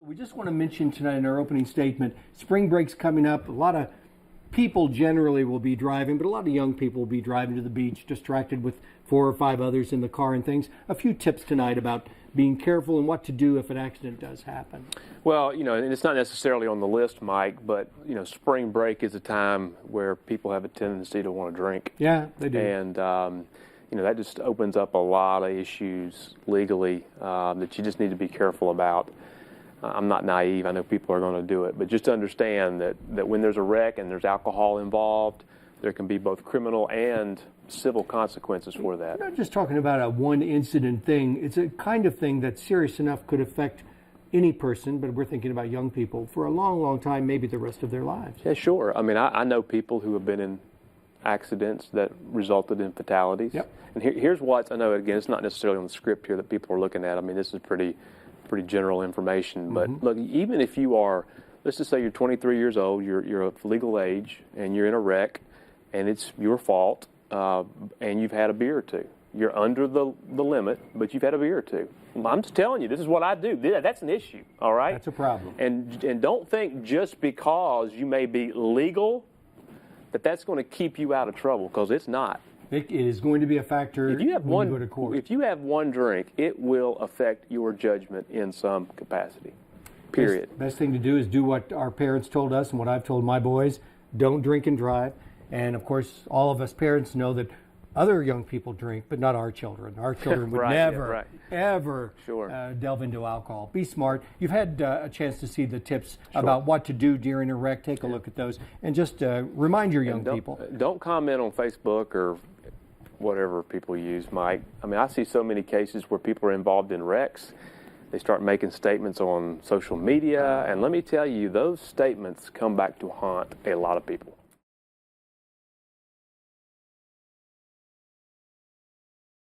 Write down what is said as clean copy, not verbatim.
We just want to mention tonight in our opening statement, spring break's coming up. A lot of people generally will be driving, but a lot of young people will be driving to the beach, distracted with 4 or 5 others in the car and things. A few tips tonight about being careful and what to do if an accident does happen. Well, and it's not necessarily on the list, Mike, but, spring break is a time where people have a tendency to want to drink. Yeah, they do. And, that just opens up a lot of issues legally that you just need to be careful about. I'm not naive. I know people are going to do it. But just understand that when there's a wreck and there's alcohol involved, there can be both criminal and civil consequences for that. We're not just talking about a one-incident thing. It's a kind of thing that's serious enough, could affect any person, but we're thinking about young people for a long, long time, maybe the rest of their lives. Yeah, sure. I mean, I know people who have been in accidents that resulted in fatalities. Yep. And here's what, I know, again, it's not necessarily on the script here that people are looking at. I mean, this is pretty general information. But look, even if you are, let's just say you're 23 years old, you're of legal age, and you're in a wreck, and it's your fault, and you've had a beer or two. You're under the limit, but you've had a beer or two. I'm just telling you, this is what I do. That's an issue, all right? That's a problem. And don't think just because you may be legal that's going to keep you out of trouble, because it's not. It is going to be a factor when you go to court. If you have one drink, it will affect your judgment in some capacity, period. Best thing to do is do what our parents told us and what I've told my boys. Don't drink and drive. And, of course, all of us parents know that other young people drink, but not our children. Our children would never, ever delve into alcohol. Be smart. You've had a chance to see the tips about what to do during a wreck. Take a look at those. And just remind your young people. Don't comment on Facebook or whatever people use, Mike. I mean, I see so many cases where people are involved in wrecks. They start making statements on social media. And let me tell you, those statements come back to haunt a lot of people.